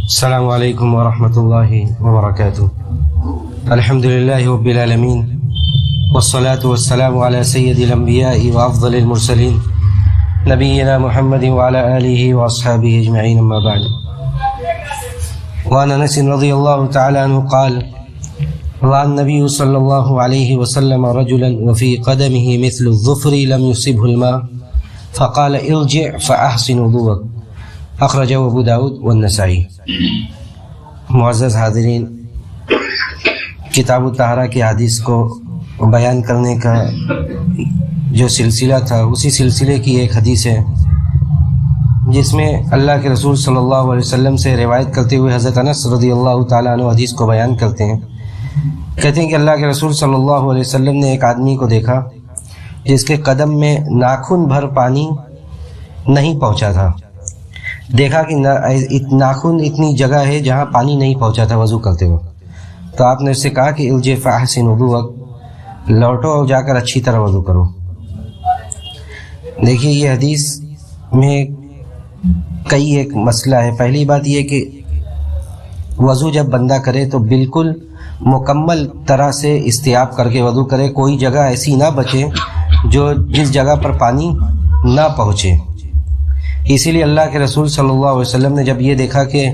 السلام علیکم ورحمۃ اللہ وبرکاتہ. الحمد للہ رب العالمین والصلاة والسلام علی سید الانبیاء وافضل المرسلین نبینا محمد وعلى آلہ واصحابہ اجمعین، اما بعد. وعن انس رضی اللہ تعالی عنہ قال رأى النبي صلی اللہ علیہ وسلم رجلا وفي قدمه مثل الظفر لم يصبه الماء فقال ارجع فأحسن وضوءك، اخرجہ ابو داود والنسائی. معزز حاضرین، کتاب الطہارہ کی حدیث کو بیان کرنے کا جو سلسلہ تھا، اسی سلسلے کی ایک حدیث ہے جس میں اللہ کے رسول صلی اللہ علیہ وسلم سے روایت کرتے ہوئے حضرت انس رضی اللہ تعالیٰ عنہ حدیث کو بیان کرتے ہیں. کہتے ہیں کہ اللہ کے رسول صلی اللہ علیہ وسلم نے ایک آدمی کو دیکھا جس کے قدم میں ناخن بھر پانی نہیں پہنچا تھا. دیکھا کہ ناخن اتنی جگہ ہے جہاں پانی نہیں پہنچا تھا وضو کرتے وقت. تو آپ نے اس سے کہا کہ ارجع فاحسن وضوءک، لوٹو اور جا کر اچھی طرح وضو کرو. دیکھیے، یہ حدیث میں کئی ایک مسئلہ ہے. پہلی بات یہ کہ وضو جب بندہ کرے تو بالکل مکمل طرح سے استیاب کر کے وضو کرے. کوئی جگہ ایسی نہ بچے جو جس جگہ پر پانی نہ پہنچے. اسی لیے اللہ کے رسول صلی اللہ علیہ وسلم نے جب یہ دیکھا کہ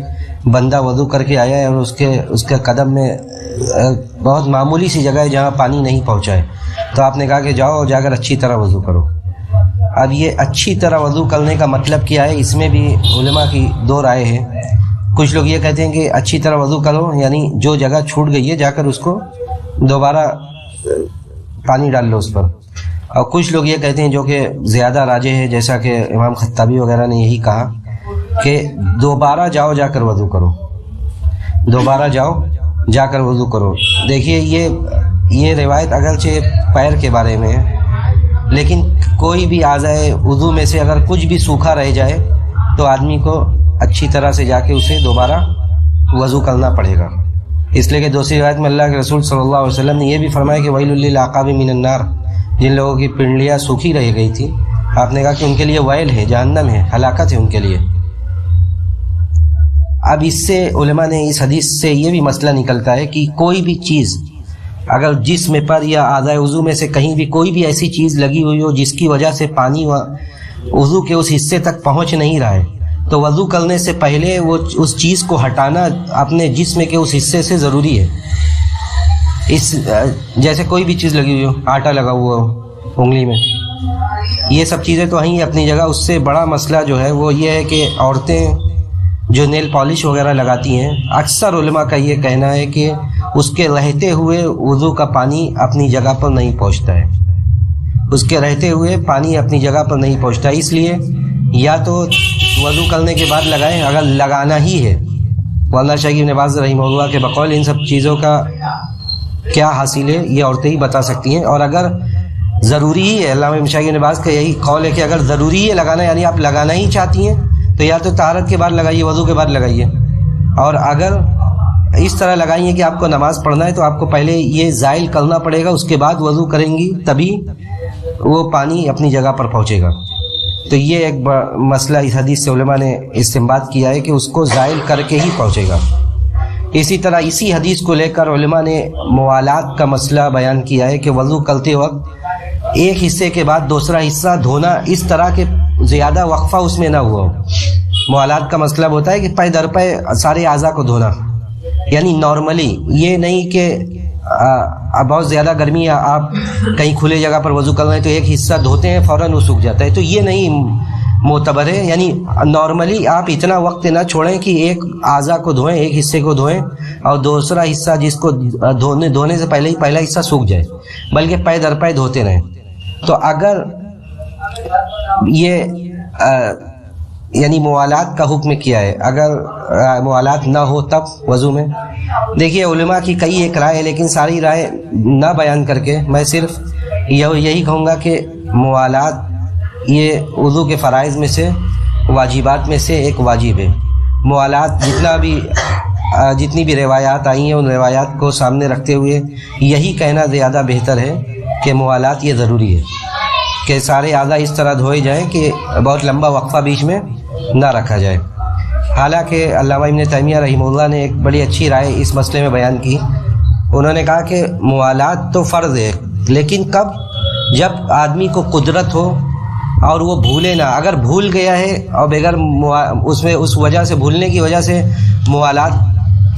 بندہ وضو کر کے آیا ہے اور اس کے قدم میں بہت معمولی سی جگہ ہے جہاں پانی نہیں پہنچا ہے، تو آپ نے کہا کہ جاؤ اور جا کر اچھی طرح وضو کرو. اب یہ اچھی طرح وضو کرنے کا مطلب کیا ہے، اس میں بھی علماء کی دو رائے ہیں. کچھ لوگ یہ کہتے ہیں کہ اچھی طرح وضو کرو یعنی جو جگہ چھوٹ گئی ہے جا کر اس کو دوبارہ پانی ڈال لو اس پر. اور کچھ لوگ یہ کہتے ہیں، جو کہ زیادہ راجح ہے، جیسا کہ امام خطابی وغیرہ نے یہی کہا کہ دوبارہ جاؤ جا کر وضو کرو، دوبارہ جاؤ جا کر وضو کرو. دیکھیے، یہ روایت اگرچہ پیر کے بارے میں ہے، لیکن کوئی بھی اعضائے وضو میں سے اگر کچھ بھی سوکھا رہ جائے تو آدمی کو اچھی طرح سے جا کے اسے دوبارہ وضو کرنا پڑے گا. اس لیے کہ دوسری روایت میں اللہ کے رسول صلی اللہ علیہ وسلم نے یہ بھی فرمایا کہ ویل للعقاب من النار، جن لوگوں کی پنڈلیاں سوکھی رہ گئی تھی، آپ نے کہا کہ ان کے لیے ویل ہے، جہنم ہے، ہلاکت ہے ان کے لیے. اب اس سے علماء نے اس حدیث سے یہ بھی مسئلہ نکلتا ہے کہ کوئی بھی چیز اگر جسم پر یا اعضائے وضو میں سے کہیں بھی کوئی بھی ایسی چیز لگی ہوئی ہو جس کی وجہ سے پانی وضو کے اس حصے تک پہنچ نہیں رہا ہے، تو وضو کرنے سے پہلے وہ اس چیز کو ہٹانا اپنے جسم کے اس حصے سے ضروری ہے. جیسے کوئی بھی چیز لگی ہوئی ہو، آٹا لگا ہوا ہو انگلی میں، یہ سب چیزیں تو ہیں اپنی جگہ. اس سے بڑا مسئلہ جو ہے وہ یہ ہے کہ عورتیں جو نیل پالش وغیرہ لگاتی ہیں، اکثر علماء کا یہ کہنا ہے کہ اس کے رہتے ہوئے وضو کا پانی اپنی جگہ پر نہیں پہنچتا ہے. اس کے رہتے ہوئے پانی اپنی جگہ پر نہیں پہنچتا. اس لیے یا تو وضو کرنے کے بعد لگائیں اگر لگانا ہی ہے، ورنہ شیخ ابن باز رحمہ اللہ کے بقول ان سب چیزوں کا کیا حاصل ہے یہ عورتیں ہی بتا سکتی ہیں. اور اگر ضروری ہی ہے، علامہ شیخ ابن باز کا یہی قول ہے کہ اگر ضروری ہے لگانا، یعنی آپ لگانا ہی چاہتی ہیں، تو یا تو طہارت کے بعد لگائیے، وضو کے بعد لگائیے. اور اگر اس طرح لگائیے کہ آپ کو نماز پڑھنا ہے تو آپ کو پہلے یہ زائل کرنا پڑے گا، اس کے بعد وضو کریں گی تبھی وہ پانی اپنی جگہ پر پہنچے گا. تو یہ ایک مسئلہ اس حدیث سے علماء نے استنباط کیا ہے کہ اس کو زائل کر کے ہی پہنچے گا. اسی طرح اسی حدیث کو لے کر علماء نے موالات کا مسئلہ بیان کیا ہے کہ وضو کرتے وقت ایک حصے کے بعد دوسرا حصہ دھونا اس طرح کے زیادہ وقفہ اس میں نہ ہوا ہو. موالات کا مطلب ہوتا ہے کہ پے در پے سارے اعضاء کو دھونا، یعنی نارملی، یہ نہیں کہ بہت زیادہ گرمی ہے، آپ کہیں کھلے جگہ پر وضو کر رہے ہیں تو ایک حصہ دھوتے ہیں فوراً وہ سوکھ جاتا ہے، تو یہ نہیں معتبر ہے. یعنی نارملی آپ اتنا وقت نہ چھوڑیں کہ ایک اعضاء کو دھوئیں، ایک حصے کو دھوئیں اور دوسرا حصہ جس کو دھونے سے پہلے ہی پہلا حصہ سوکھ جائے، بلکہ پے در پے دھوتے رہیں. تو اگر یہ یعنی موالات کا حکم کیا ہے، اگر موالات نہ ہو تب وضو میں. دیکھیے، علماء کی کئی ایک رائے ہے، لیکن ساری رائے نہ بیان کر کے میں صرف یہی کہوں گا کہ موالات یہ وضو کے فرائض میں سے، واجبات میں سے ایک واجب ہے. موالات جتنی بھی روایات آئی ہیں ان روایات کو سامنے رکھتے ہوئے یہی کہنا زیادہ بہتر ہے کہ موالات یہ ضروری ہے کہ سارے اعضاء اس طرح دھوئے جائیں کہ بہت لمبا وقفہ بیچ میں نہ رکھا جائے. حالانکہ علامہ ابن تیمیہ رحمہ اللہ نے ایک بڑی اچھی رائے اس مسئلے میں بیان کی. انہوں نے کہا کہ موالات تو فرض ہے، لیکن کب؟ جب آدمی کو قدرت ہو اور وہ بھولے نہ. اگر بھول گیا ہے اور بغیر اس وجہ سے، بھولنے کی وجہ سے موالات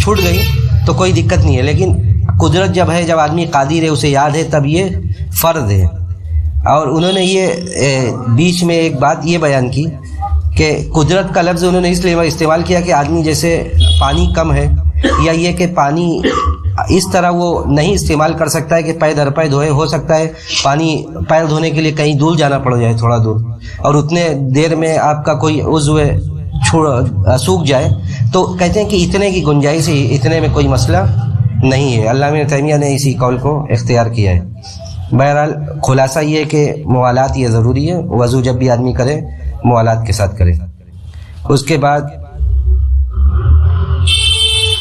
چھوٹ گئی تو کوئی دقت نہیں ہے، لیکن قدرت جب ہے، جب آدمی قادر ہے، اسے یاد ہے، تب یہ فرض ہے. اور انہوں نے یہ بیچ میں ایک بات یہ بیان کی کہ قدرت کا لفظ انہوں نے اس لیے استعمال کیا کہ آدمی جیسے پانی کم ہے، یا یہ کہ پانی اس طرح وہ نہیں استعمال کر سکتا ہے کہ پے در پے دھوئے. ہو سکتا ہے پانی پیر دھونے کے لیے کہیں دور جانا پڑ جائے، تھوڑا دور، اور اتنے دیر میں آپ کا کوئی عضو سوکھ جائے، تو کہتے ہیں کہ اتنے کی گنجائش ہے، اتنے میں کوئی مسئلہ نہیں ہے. علامہ ابن تیمیہ نے اسی قول کو اختیار کیا ہے. بہرحال خلاصہ یہ ہے کہ موالات یہ ضروری ہے، وضو جب بھی آدمی کرے موالات کے ساتھ کرے. اس کے بعد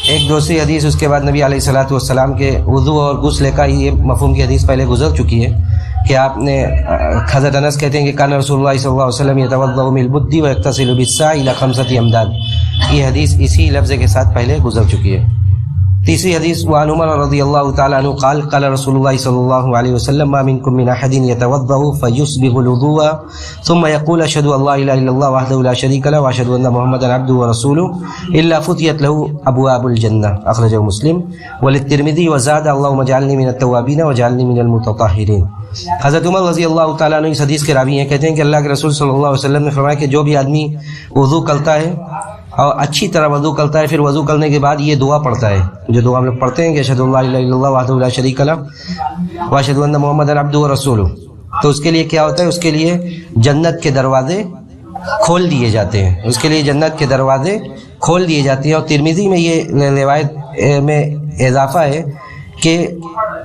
ایک دوسری حدیث اس کے بعد نبی علیہ الصلوۃ والسلام کے وضو اور غسل کا یہ مفہوم کی حدیث پہلے گزر چکی ہے کہ آپ نے، حضرت انس کہتے ہیں کہ کان رسول اللہ صلی اللہ علیہ وسلم یتوضأ من البد ویغتسل بالساع الی 5 امداد. یہ حدیث اسی لفظ کے ساتھ پہلے گزر چکی ہے. تیسری حدیث وعن عمر رضی اللہ تعالی عنہ قال قال رسول اللہ صلی اللہ علیہ وسلم ما منکم من احد یتوضأ فیسبغ الوضوء ثم يقول اشهد ان لا اله الا الله وحده لا شريك له واشهد ان محمدا عبده ورسوله الا فتحت له ابواب الجنہ. اخرجہ مسلم. وللترمذی وزاد اللهم اجعلني من التوابین واجعلني من المتطہرین. حضرت عمر رضی اللہ تعالیٰ عنہ اس حدیث کے راوی ہیں، کہتے ہیں کہ اللہ کے رسول صلی اللہ علیہ وسلم نے فرمایا کہ جو بھی آدمی وضو کرتا ہے اور اچھی طرح وضو کرتا ہے، پھر وضو کرنے کے بعد یہ دعا پڑھتا ہے، جو دعا ہم لوگ پڑھتے ہیں کہ اشہد ان لا الہ الا اللہ وحدہ لا شریک لہ واشہد ان محمدا عبدہ ورسولہ، تو اس کے لیے کیا ہوتا ہے؟ اس کے لیے جنت کے دروازے کھول دیے جاتے ہیں. اس کے لیے جنت کے دروازے کھول دیے جاتے ہیں. اور ترمذی میں یہ روایت میں اضافہ ہے کہ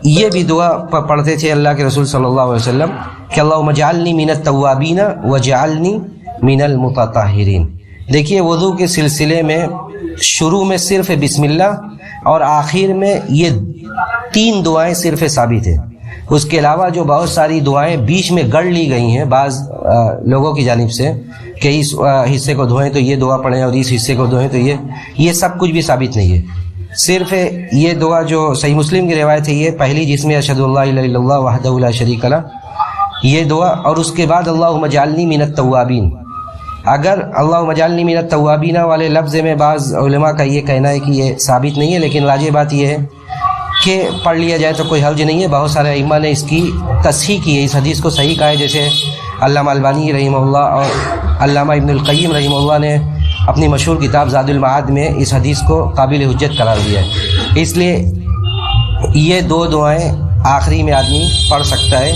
یہ بھی دعا پڑھتے تھے اللہ کے رسول صلی اللہ علیہ وسلم کہ اللہم اجعلنی من التوابین واجعلنی من المتطہرین. دیکھیے وضو کے سلسلے میں شروع میں صرف بسم اللہ اور آخر میں یہ 3 دعائیں صرف ثابت ہیں. اس کے علاوہ جو بہت ساری دعائیں بیچ میں گڑھ لی گئی ہیں بعض لوگوں کی جانب سے کہ اس حصے کو دھوئیں تو یہ دعا پڑھیں اور اس حصے کو دھوئیں تو یہ سب کچھ بھی ثابت نہیں ہے. صرف یہ دعا جو صحیح مسلم کی روایت ہے، یہ پہلی جس میں اشہد ان لا الہ الا اللہ وحدہ لا شریک لہ، یہ دعا، اور اس کے بعد اللہم اجعلنی من التوابین. اگر اللہم اجعلنی من التوابین والے لفظ میں بعض علماء کا یہ کہنا ہے کہ یہ ثابت نہیں ہے، لیکن واجب بات یہ ہے کہ پڑھ لیا جائے تو کوئی حرج نہیں ہے. بہت سارے ائمہ نے اس کی تصحیح کی ہے، اس حدیث کو صحیح کہا ہے، جیسے علامہ البانی رحمہ اللہ اور علامہ ابن القیم رحمہ اللہ نے اپنی مشہور کتاب زاد المعاد میں اس حدیث کو قابل حجت قرار دیا ہے. اس لیے یہ 2 دعائیں آخری میں آدمی پڑھ سکتا ہے،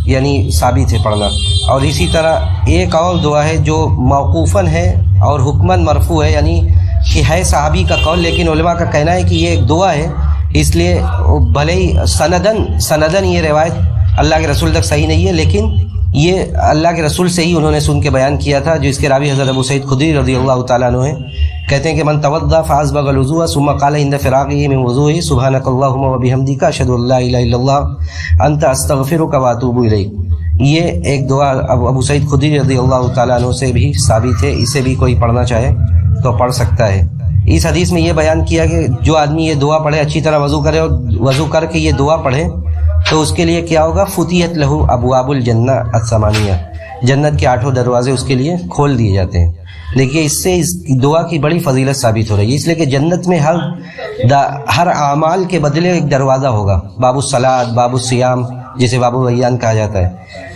یعنی ثابت ہے پڑھنا. اور اسی طرح ایک اور دعا ہے جو موقوفاً ہے اور حکماً مرفوع ہے، یعنی کہ ہے صحابی کا قول، لیکن علماء کا کہنا ہے کہ یہ ایک دعا ہے، اس لیے بھلے ہی سندن یہ روایت اللہ کے رسول تک صحیح نہیں ہے، لیکن یہ اللہ کے رسول سے ہی انہوں نے سن کے بیان کیا تھا، جو اس کے راوی حضرت ابو سعید خدری رضی اللہ تعالیٰ عنہ ہیں. کہتے ہیں کہ من توضأ فاسبغ الوضوء ثم قال عند فراغه من وضوئه سبحانك اللهم وبحمدك اشهد ان لا اله الا الله انت استغفرك واتوب الیک. یہ ایک دعا ابو سعید خدری رضی اللہ تعالیٰ عنہ سے بھی ثابت ہے، اسے بھی کوئی پڑھنا چاہے تو پڑھ سکتا ہے. اس حدیث میں یہ بیان کیا کہ جو آدمی یہ دعا پڑھے، اچھی طرح وضو کرے اور وضو کر کے یہ دعا پڑھے تو اس کے لیے کیا ہوگا؟ فتحت لہ ابواب الجنہ الثمانیہ، جنت کے 8 دروازے اس کے لیے کھول دیے جاتے ہیں. دیکھیے اس سے اس دعا کی بڑی فضیلت ثابت ہو رہی ہے، اس لیے کہ جنت میں ہر اعمال کے بدلے ایک دروازہ ہوگا، باب الصلاۃ، باب الصیام، جسے باب الریان کہا جاتا ہے.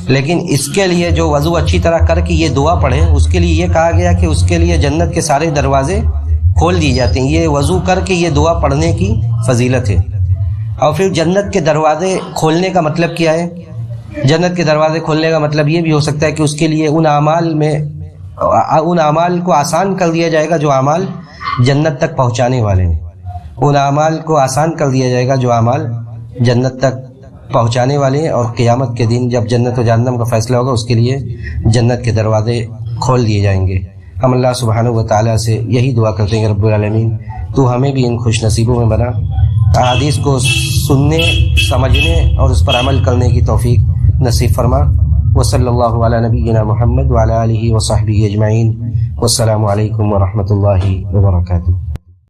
لیکن اس کے لیے جو وضو اچھی طرح کر کے یہ دعا پڑھے، اس کے لیے یہ کہا گیا کہ اس کے لیے جنت کے سارے دروازے کھول دیے جاتے ہیں. یہ وضو کر کے یہ دعا پڑھنے کی فضیلت ہے. اور پھر جنت کے دروازے کھولنے کا مطلب کیا ہے؟ جنت کے دروازے کھولنے کا مطلب یہ بھی ہو سکتا ہے کہ اس کے لیے ان اعمال کو آسان کر دیا جائے گا جو اعمال جنت تک پہنچانے والے ہیں. ان اعمال کو آسان کر دیا جائے گا جو اعمال جنت تک پہنچانے والے ہیں، اور قیامت کے دن جب جنت و جہنم کا فیصلہ ہوگا اس کے لیے جنت کے دروازے کھول دیے جائیں گے. ہم اللہ سبحانہ و تعالیٰ سے یہی دعا کرتے ہیں کہ رب العالمین تو ہمیں بھی ان خوش نصیبوں میں بنا، احادیث کو سننے، سمجھنے اور اس پر عمل کرنے کی توفیق نصیب فرما. وصلی اللہ علی نبینا محمد وعلی آلہ وصحبہ اجمعین، والسلام علیکم ورحمۃ اللہ وبرکاتہ۔